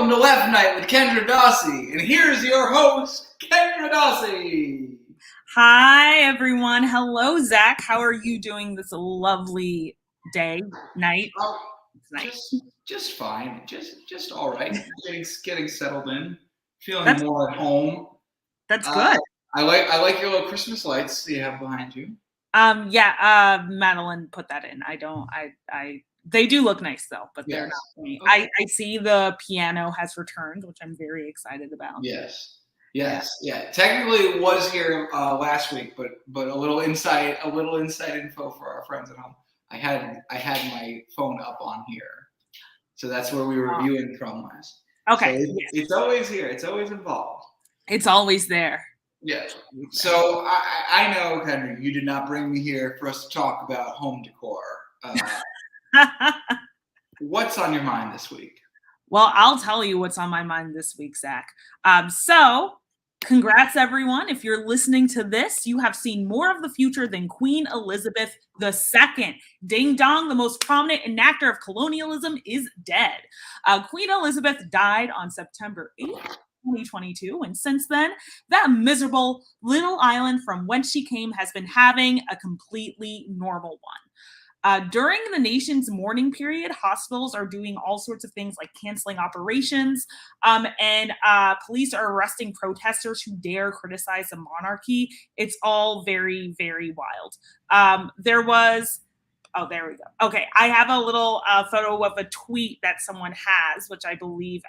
Welcome to Left Night with Kendra Dossie, and here's your host, Kendra Dossie. Hi, everyone. Hello, Zach. How are you doing this lovely day, night? Just fine. Just all right. Getting settled in, feeling more at home. That's good. I like your little Christmas lights you have behind you. Madeline put that in. They do look nice though, but they're not for me. Okay. I see the piano has returned, which I'm very excited about. Yes. Technically, it was here last week, but a little inside info for our friends at home. I had my phone up on here, so that's where we were viewing from last. Okay. So it's always here. It's always involved. It's always there. Yeah. So I know, Kendra, you did not bring me here for us to talk about home decor. What's on your mind this week? Well, I'll tell you what's on my mind this week, Zach. So congrats, everyone. If you're listening to this, you have seen more of the future than Queen Elizabeth II. Ding dong, the most prominent enactor of colonialism is dead. Queen Elizabeth died on September 8th. 2022, and since then, that miserable little island from whence she came has been having a completely normal one. During the nation's mourning period, hospitals are doing all sorts of things like canceling operations, and police are arresting protesters who dare criticize the monarchy. It's all very, very wild. Oh, there we go. Okay, I have a little photo of a tweet that someone has, which I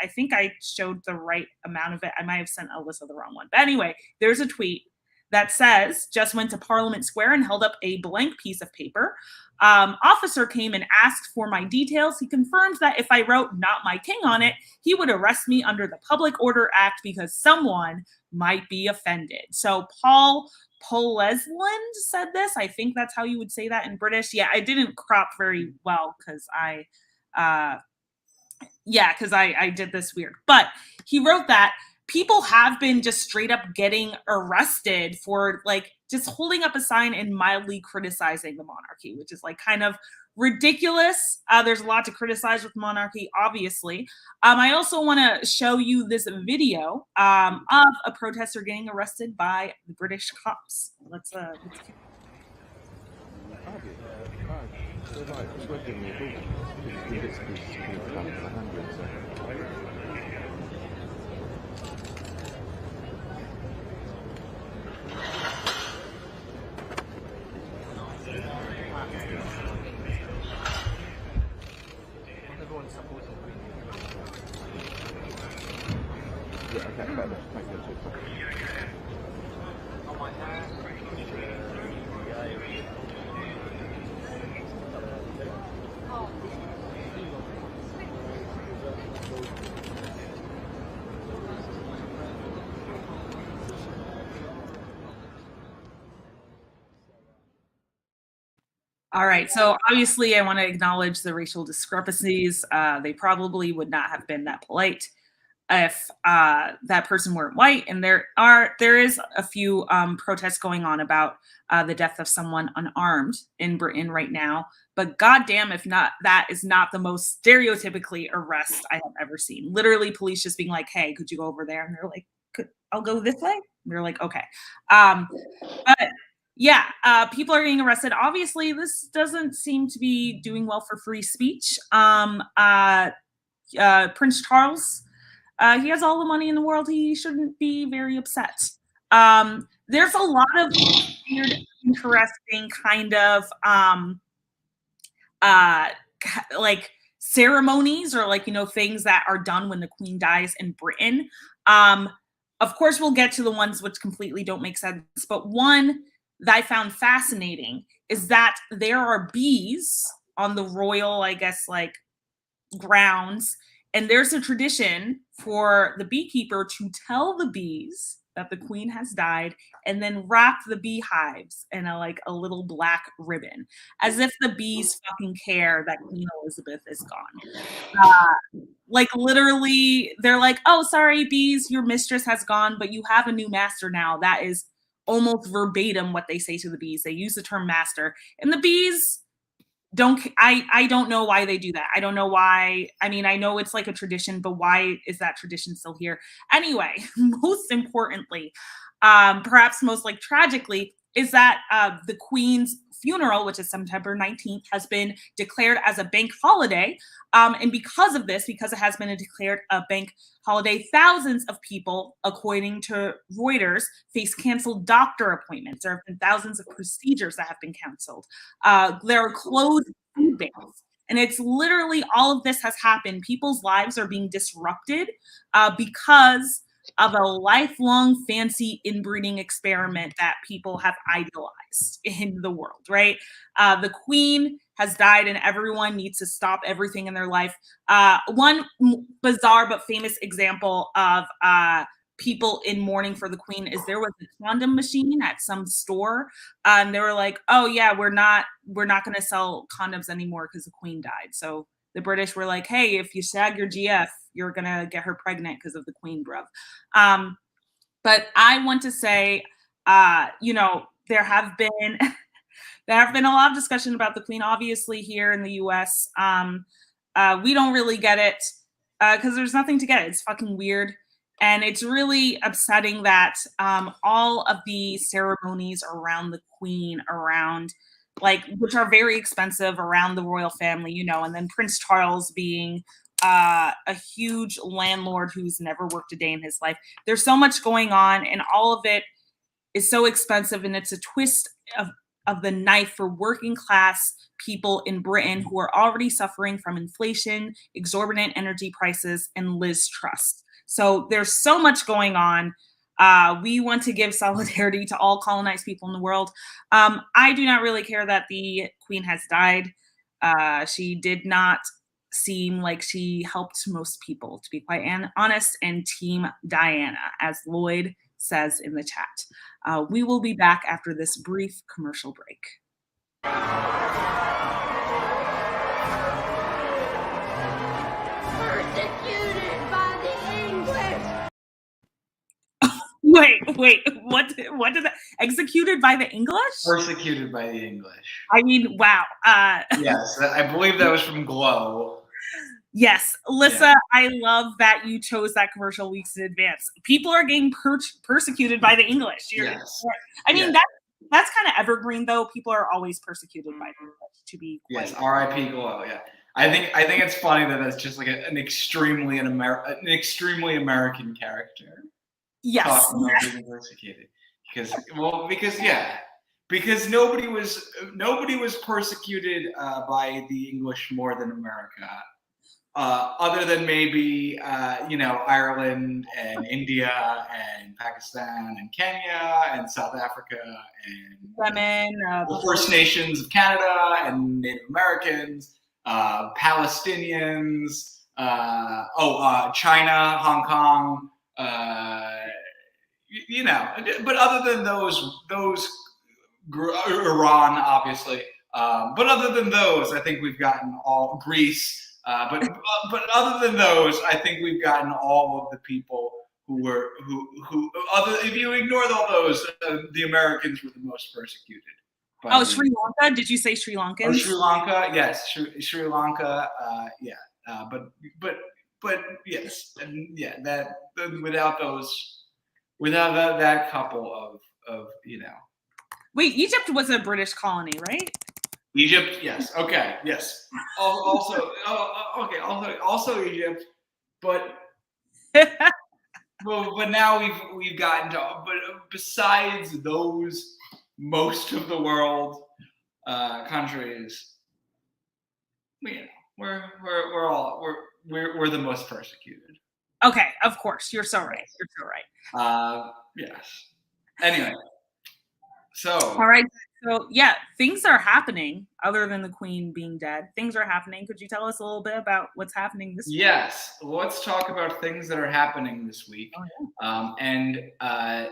think I showed the right amount of it. I might have sent Alyssa the wrong one. But anyway, there's a tweet that says, just went to Parliament Square and held up a blank piece of paper. Officer came and asked for my details. He confirms that if I wrote "not my king" on it, he would arrest me under the Public Order Act because someone might be offended. So Paul Polesland said this. I think that's how you would say that in British. Yeah, I didn't crop very well because I did this weird. But he wrote that people have been just straight up getting arrested for like just holding up a sign and mildly criticizing the monarchy, which is like kind of ridiculous. There's a lot to criticize with monarchy, obviously. I also want to show you this video of a protester getting arrested by the British cops. Let's All right, so obviously I want to acknowledge the racial discrepancies. They probably would not have been that polite if that person weren't white. And there is a few protests going on about the death of someone unarmed in Britain right now. But goddamn, if not, that is not the most stereotypically arrest I have ever seen. Literally, police just being like, "Hey, could you go over there?" And they're like, "I'll go this way." And they're like, "Okay." But yeah, people are getting arrested. Obviously, this doesn't seem to be doing well for free speech. Prince Charles, he has all the money in the world. He shouldn't be very upset. There's a lot of weird, interesting kind of like ceremonies or like, things that are done when the queen dies in Britain. Of course, we'll get to the ones which completely don't make sense. But one that I found fascinating is that there are bees on the royal, I guess, like grounds. And there's a tradition for the beekeeper to tell the bees that the queen has died and then wrap the beehives in a little black ribbon, as if the bees fucking care that Queen Elizabeth is gone. Like literally, they're like, "Oh, sorry, bees, your mistress has gone, but you have a new master now." That is almost verbatim what they say to the bees. They use the term master, and the bees I don't know why they do that. I don't know why. I mean, I know it's like a tradition, but why is that tradition still here? Anyway, most importantly, perhaps most like tragically, is that the Queen's funeral, which is September 19th, has been declared as a bank holiday. And because of this, because it has been declared a bank holiday, thousands of people, according to Reuters, face canceled doctor appointments. There have been thousands of procedures that have been canceled. There are closed food banks. And it's literally all of this has happened. People's lives are being disrupted because of a lifelong fancy inbreeding experiment that people have idealized in the world, right? The Queen has died, and everyone needs to stop everything in their life. One bizarre but famous example of people in mourning for the Queen is there was a condom machine at some store, and they were like, "Oh yeah, we're not going to sell condoms anymore because the Queen died." So the British were like, "Hey, if you shag your GF, you're gonna get her pregnant because of the Queen, bruv." But I want to say, there have been there have been a lot of discussion about the Queen, obviously here in the U.S. We don't really get it because there's nothing to get. It's fucking weird. And it's really upsetting that all of the ceremonies around the Queen, which are very expensive around the royal family, and then Prince Charles being a huge landlord who's never worked a day in his life. There's so much going on, and all of it is so expensive, and it's a twist of the knife for working class people in Britain who are already suffering from inflation, exorbitant energy prices, and Liz Truss. So there's so much going on. We want to give solidarity to all colonized people in the world. I do not really care that the Queen has died. She did not seem like she helped most people, to be quite honest, and Team Diana, as Lloyd says in the chat. We will be back after this brief commercial break. Persecuted by the English. Wait, what did that? Executed by the English? Persecuted by the English. I mean, wow. Yes, I believe that was from Glow. Yes, Alyssa, yeah. I love that you chose that commercial weeks in advance. People are getting persecuted by the English. Yes. I mean, that's kind of evergreen, though. People are always persecuted by the English, to be quite. Yes, R.I.P. Glow. Yeah, I think it's funny that that's just like an extremely American character. Yes. Talking about being persecuted because nobody was persecuted by the English more than America. Other than maybe, Ireland and India and Pakistan and Kenya and South Africa and the First Nations of Canada and Native Americans, Palestinians, China, Hong Kong, but other than those Iran, obviously, but other than those, I think we've gotten all Greece. But other than those, I think we've gotten all of the people if you ignored all those, the Americans were the most persecuted. Sri Lanka? Did you say Sri Lankans? Oh, Sri Lanka, yes, Sri Lanka, yeah. But yes, and yeah, without that couple of Wait, Egypt was a British colony, right? Egypt, yes. Okay, yes. Also Egypt, but now we've gotten to. But besides those, most of the world countries, we're the most persecuted. Okay, of course, you're so right. Yes. Anyway, so all right. So yeah, things are happening other than the Queen being dead. Things are happening. Could you tell us a little bit about what's happening this week? Yes, let's talk about things that are happening this week. Oh, yeah.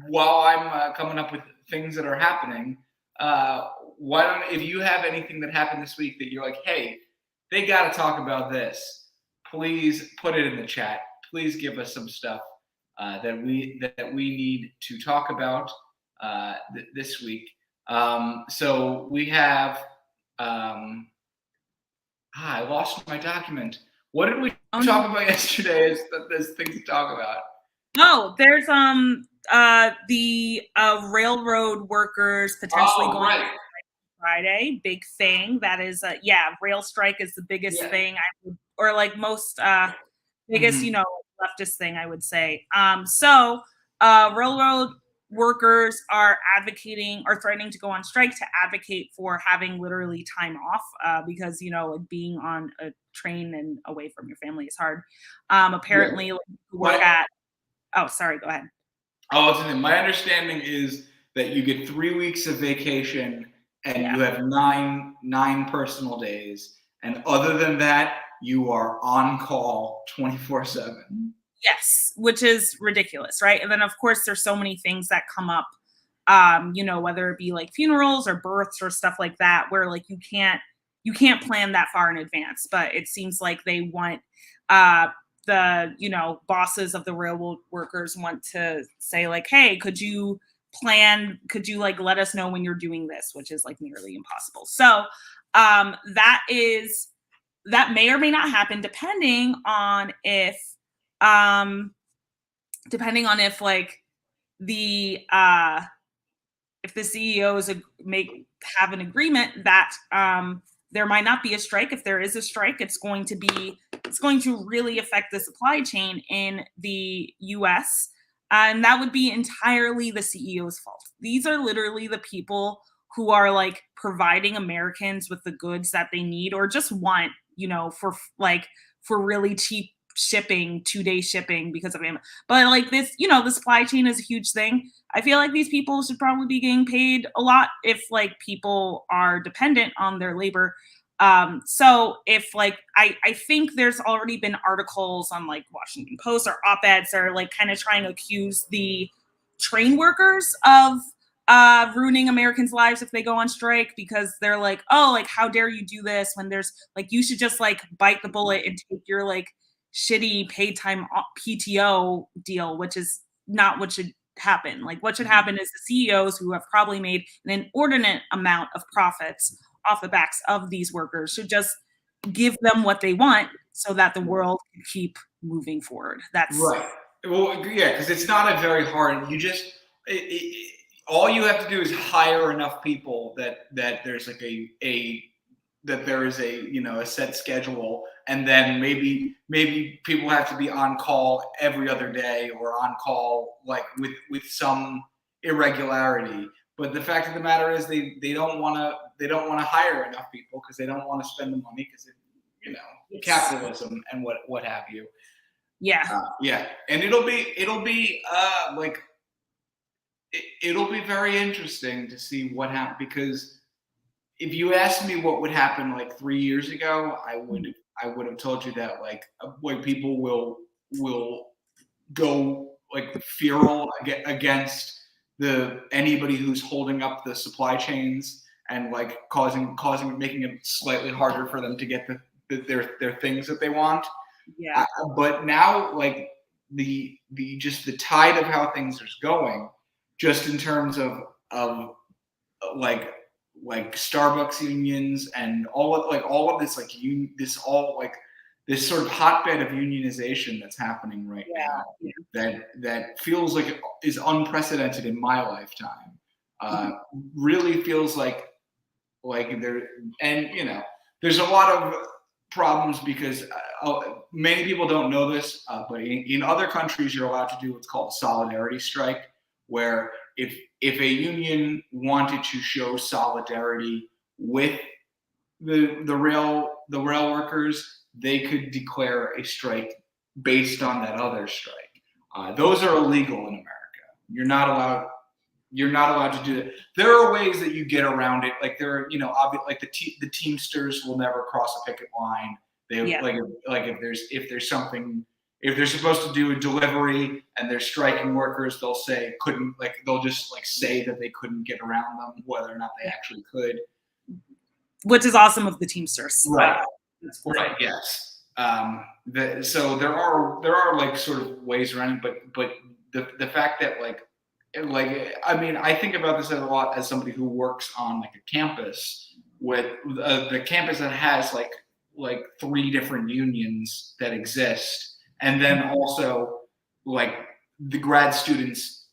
While I'm coming up with things that are happening, if you have anything that happened this week that you're like, hey, they got to talk about this, please put it in the chat. Please give us some stuff that we need to talk about this week. So we have I lost my document. What did we Oh, talk about yesterday? There's things to talk about. Oh, there's the railroad workers potentially going right. Friday. Big thing. That is rail strike is the biggest thing I would, or like most biggest, leftist thing I would say. So railroad workers are threatening to go on strike to advocate for having literally time off because like being on a train and away from your family is hard. Apparently work at oh sorry, go ahead. My understanding is that you get 3 weeks of vacation and you have nine personal days, and other than that you are on call 24/7. Yes, which is ridiculous, right? And then of course there's so many things that come up, whether it be like funerals or births or stuff like that, where like you can't plan that far in advance. But it seems like they want the bosses of the railroad workers want to say like, hey, could you like let us know when you're doing this, which is like nearly impossible. So that may or may not happen depending on if like the if the CEOs have an agreement that there might not be a strike. If there is a strike, it's going to really affect the supply chain in the US. And that would be entirely the CEO's fault. These are literally the people who are like providing Americans with the goods that they need or just want, for really cheap shipping, 2-day shipping because of Amazon. But like this, the supply chain is a huge thing. I feel like these people should probably be getting paid a lot if like people are dependent on their labor. So if like, I think there's already been articles on like Washington Post or op-eds are like kind of trying to accuse the train workers of ruining Americans' lives if they go on strike, because they're like, oh, like, how dare you do this when there's like, you should just like bite the bullet and take your like shitty paid time PTO deal, which is not what should happen. Like what should happen is the CEOs who have probably made an inordinate amount of profits off the backs of these workers should just give them what they want so that the world can keep moving forward. That's right. Well, yeah, because it's not a very hard. You just all you have to do is hire enough people that there's like that there is a set schedule, and then maybe people have to be on call every other day or on call like with some irregularity. But the fact of the matter is they don't want to hire enough people because they don't want to spend the money because Yes. Capitalism and what have you. Yeah. And it'll be very interesting to see what happens, because if you asked me what would happen like 3 years ago, I would have told you that like people will go like feral against anybody who's holding up the supply chains and like making it slightly harder for them to get their things that they want. Yeah. But now like the tide of how things are going, just in terms of like Starbucks unions and all of this like this sort of hotbed of unionization that's happening right now that feels like it is unprecedented in my lifetime. Really feels like there's a lot of problems because many people don't know this, but in other countries you're allowed to do what's called a solidarity strike, where if a union wanted to show solidarity with the rail workers, they could declare a strike based on that other strike. Those are illegal in America. You're not allowed to do that. There are ways that you get around it. Like there are, like the Teamsters will never cross a picket line. If there's something, if they're supposed to do a delivery and they're striking workers, they'll just say that they couldn't get around them, whether or not they actually could. Which is awesome of the Teamsters. Right. Right. Yes. So there are like sort of ways around it, but the fact that I mean, I think about this a lot as somebody who works on like a campus. the campus that has like 3 different unions that exist, and then also like the grad students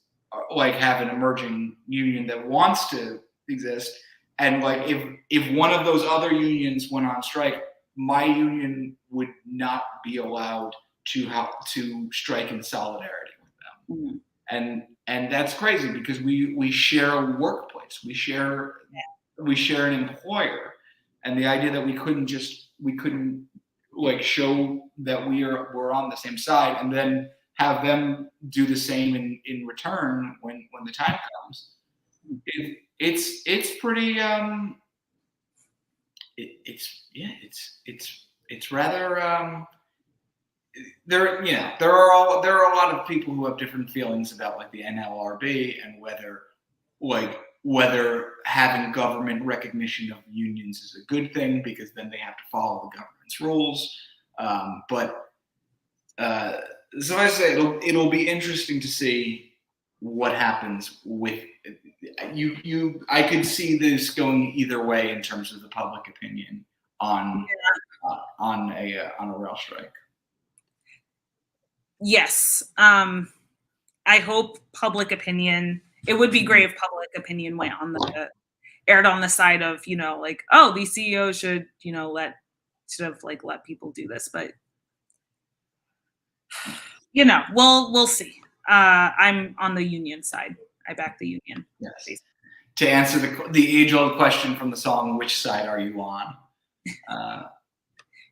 like have an emerging union that wants to exist, and like if one of those other unions went on strike, my union would not be allowed to strike in solidarity with them. And that's crazy because we share a workplace, we share an employer, and the idea that we couldn't like show that we're on the same side and then have them do the same in return when the time comes. It's pretty it's rather there are a lot of people who have different feelings about like the NLRB and whether having government recognition of unions is a good thing because then they have to follow the government's rules. So I say it'll be interesting to see what happens with you. I could see this going either way in terms of the public opinion on a rail strike. Yes. I hope public opinion. It would be great if public opinion went aired on the side of, like, oh, these CEOs should, let people do this. But, we'll see. I'm on the union side. I back the union. Yes. Basically. To answer the age-old question from the song, which side are you on?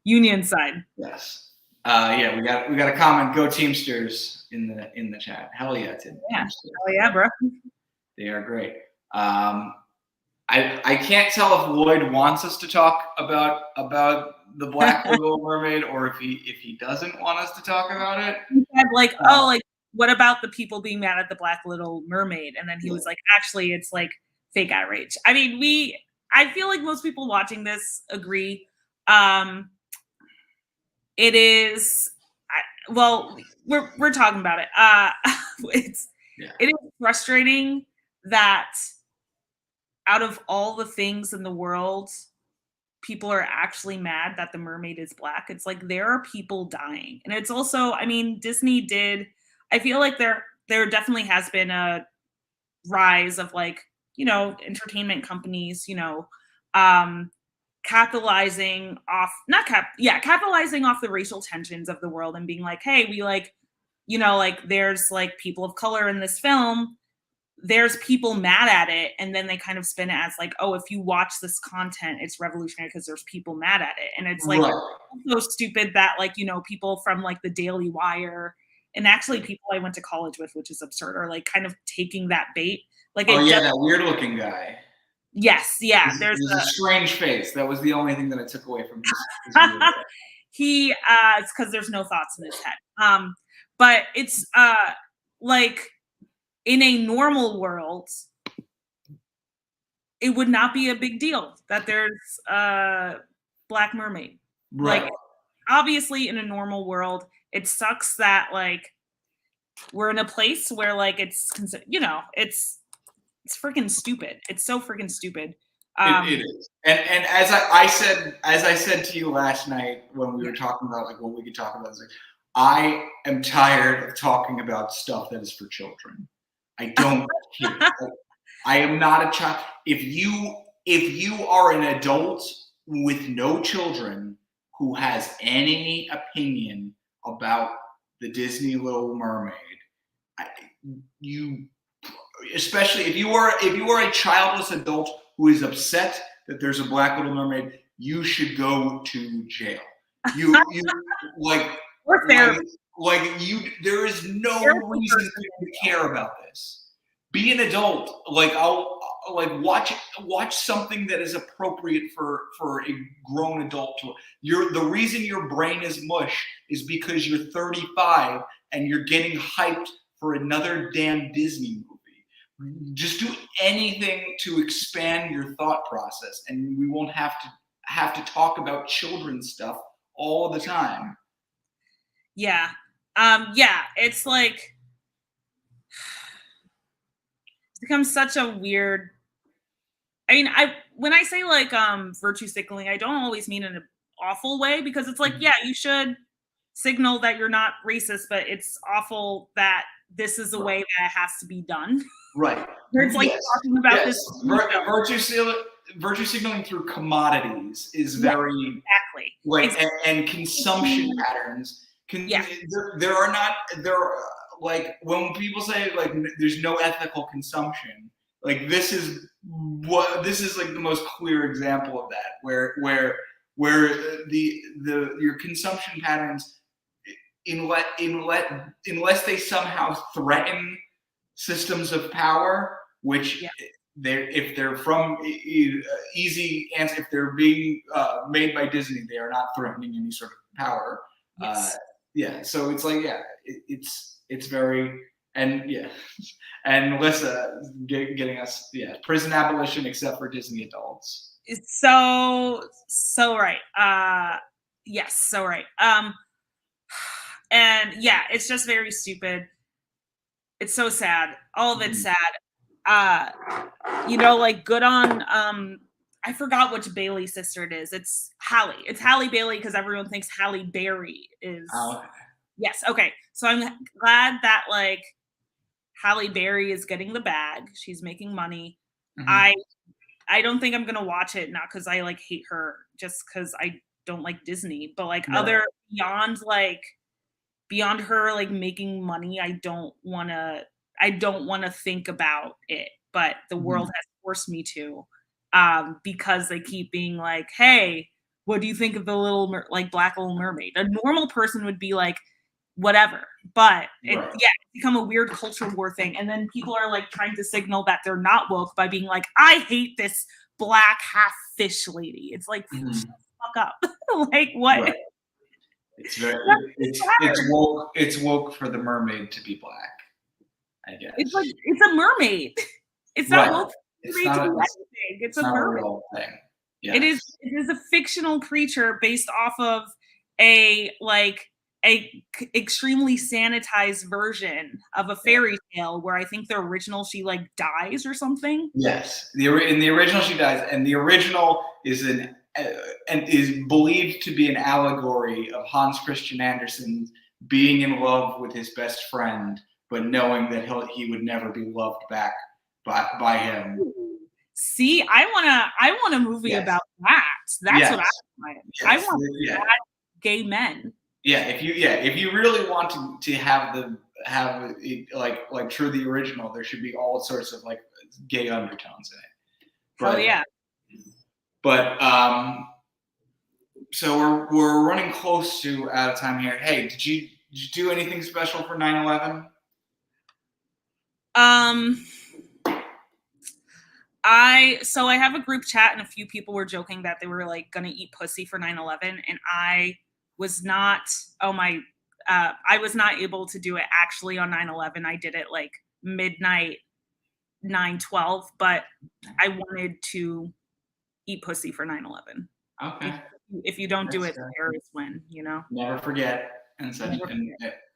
Union side. Yes. We got a comment. Go Teamsters in the chat. Hell yeah, Teamsters. Hell yeah, bro. They are great. I can't tell if Lloyd wants us to talk about the Black Little Mermaid or if he doesn't want us to talk about it. He said what about the people being mad at the Black Little Mermaid? And then he was like, actually, it's like fake outrage. I mean, I feel like most people watching this agree. It is. We're talking about it. It is frustrating that out of all the things in the world, people are actually mad that the mermaid is black. It's like there are people dying, and it's also. I mean, Disney did. I feel like there definitely has been a rise of entertainment companies, capitalizing off the racial tensions of the world and being like, hey, we there's people of color in this film, there's people mad at it, and then they kind of spin it as like, oh, if you watch this content, it's revolutionary because there's people mad at it. And it's so stupid that people from the Daily Wire and actually people I went to college with, which is absurd, are kind of taking that bait. That weird looking guy. Yes, yeah. There's a strange face. That was the only thing that I took away from his he it's because there's no thoughts in his head. But it's in a normal world, it would not be a big deal that there's a Black mermaid. Right. Obviously, in a normal world, it sucks that we're in a place where it's it's freaking stupid. It's so freaking stupid. It is. And as I said to you last night when we were talking about what we could talk about, I am tired of talking about stuff that is for children. I don't care. I am not a child. If you are an adult with no children who has any opinion about the Disney Little Mermaid, especially if you are a childless adult who is upset that there's a Black Little Mermaid, you should go to jail. You or therapy. There is no reason to care about this. Be an adult. Watch something that is appropriate for a grown adult to. The reason your brain is mush is because you're 35 and you're getting hyped for another damn Disney movie. Just do anything to expand your thought process, and we won't have to talk about children's stuff all the time. Yeah. It's it's become such a weird. I mean, when I say like virtue signaling, I don't always mean in an awful way, because it's like, yeah, you should signal that you're not racist, but it's awful that this is the way that it has to be done. Right. Where it's like talking about this. Virtue signaling through commodities is very exactly like and consumption patterns. There are like when people say like there's no ethical consumption, like this is like the most clear example of that, where your consumption patterns, unless they somehow threaten systems of power, which if they're from easy answer, if they're being made by Disney, they are not threatening any sort of power. So it's like it's very and Melissa getting us prison abolition except for Disney adults. It's so right. Yes, so right. And yeah, it's just very stupid. It's so sad. All of it's sad. Like good on I forgot which Bailey sister it is. It's Halle. It's Halle Bailey because everyone thinks Halle Berry is. Oh, okay. Yes. Okay. So I'm glad that like Halle Berry is getting the bag. She's making money. Mm-hmm. I don't think I'm gonna watch it, not because I like hate her, just because I don't like Disney, but like other beyond her like making money, I don't wanna think about it, but the world has forced me to, because they keep being like, hey, what do you think of the Black Little Mermaid? A normal person would be like, whatever, but it's become a weird culture war thing, and then people are like trying to signal that they're not woke by being like, I hate this black half fish lady. It's like, fuck up. Like what? Right. It's very it's woke for the mermaid to be black, I guess. It's like it's a mermaid. It's not woke for the mermaid to be anything. It's a mermaid. Real thing. Yes. It is a fictional creature based off of a extremely sanitized version of a fairy tale, where I think the original she like dies or something. Yes, in the original she dies, and the original is is believed to be an allegory of Hans Christian Andersen being in love with his best friend, but knowing that he would never be loved back by him. See, I want a movie about that. That's what I want. Yes. I want gay men. Yeah, if you really want to have it like true the original, there should be all sorts of like gay undertones in it. But, But so we're running close to out of time here. Hey, did you do anything special for 9/11? I have a group chat, and a few people were joking that they were like gonna eat pussy for 9/11, and I was not. I was not able to do it actually on 9/11. I did it like midnight 9/12, but I wanted to eat pussy for 9/11. Okay. If you don't do it, terrorists win. You know. Never forget and such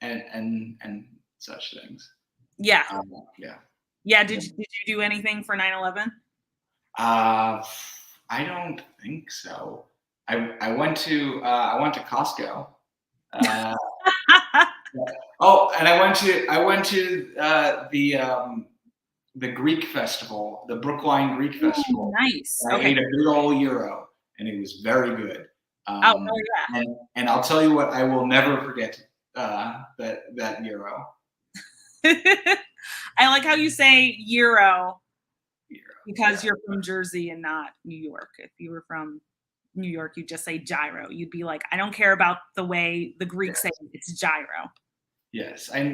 and such things. Yeah. Yeah. Yeah. Did you do anything for 9/11? I don't think so. I went to Costco. Oh, and I went to the Greek festival, the Brookline Greek Festival. Nice. I ate a big old gyro, and it was very good. Yeah. And I'll tell you what, I will never forget that gyro. I like how you say gyro because you're from Jersey and not New York. If you were from New York, you just say gyro. You'd be like, I don't care about the way the Greeks say it. It's gyro. Yes, I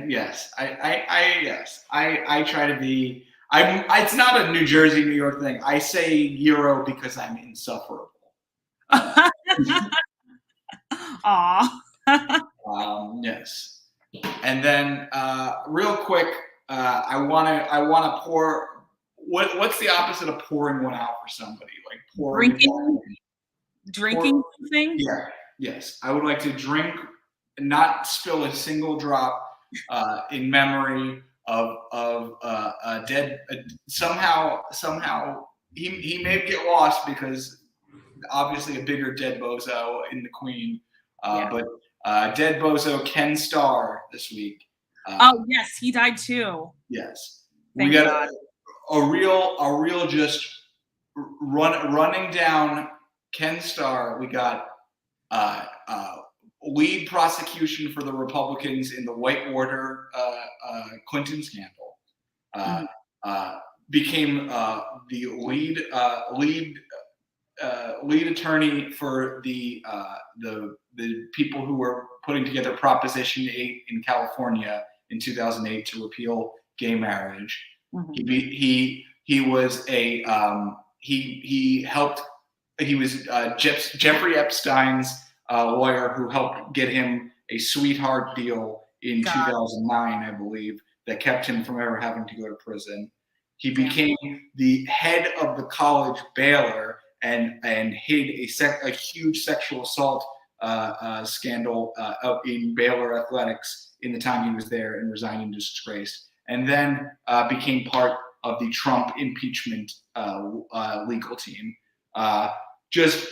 try to be. It's not a New Jersey, New York thing. I say gyro because I'm insufferable. Aw. Yes. And then, real quick, I wanna pour. What's the opposite of pouring one out for somebody? Like pouring. Drinking something? Yeah. Yes. I would like to drink, not spill a single drop, in memory of a dead. Somehow he may get lost because obviously a bigger dead bozo in the Queen, but dead bozo Ken Starr this week. Oh yes, he died too. Yes, Thank we got God. a real just running down Ken Starr. We got lead prosecution for the Republicans in the Whitewater Clinton scandal. Became the lead attorney for the people who were putting together Proposition 8 in California in 2008 to repeal gay marriage. Mm-hmm. He was a he helped. He was Jeffrey Epstein's lawyer who helped get him a sweetheart deal in 2009, I believe, that kept him from ever having to go to prison. He became the head of the college bailer and hid a huge sexual assault scandal in Baylor athletics in the time he was there and resigned in disgrace. And then became part of the Trump impeachment legal team. Just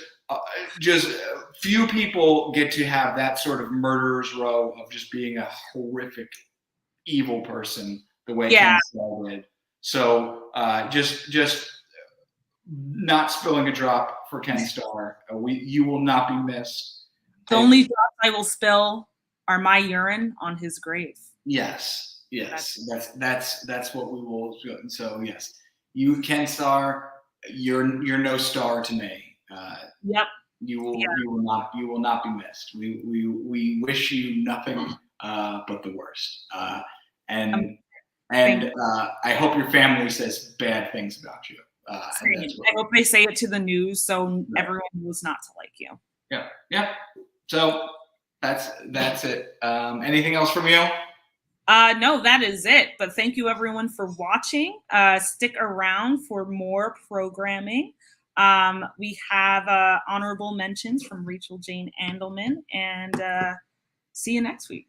few people get to have that sort of murderer's row of just being a horrific, evil person the way Ken Starr did. So just not spilling a drop for Ken Starr. You will not be missed. The only drops I will spill are my urine on his grave. Yes, that's what we will. So yes, you Ken Starr, you're no star to me. Yep. You will not be missed. We wish you nothing but the worst. And I hope your family says bad things about you. I hope they say it to the news so everyone knows not to like you. Yeah. So that's it. Anything else from you? No, that is it. But thank you everyone for watching. Stick around for more programming. We have honorable mentions from Rachel Jane Andelman, and see you next week.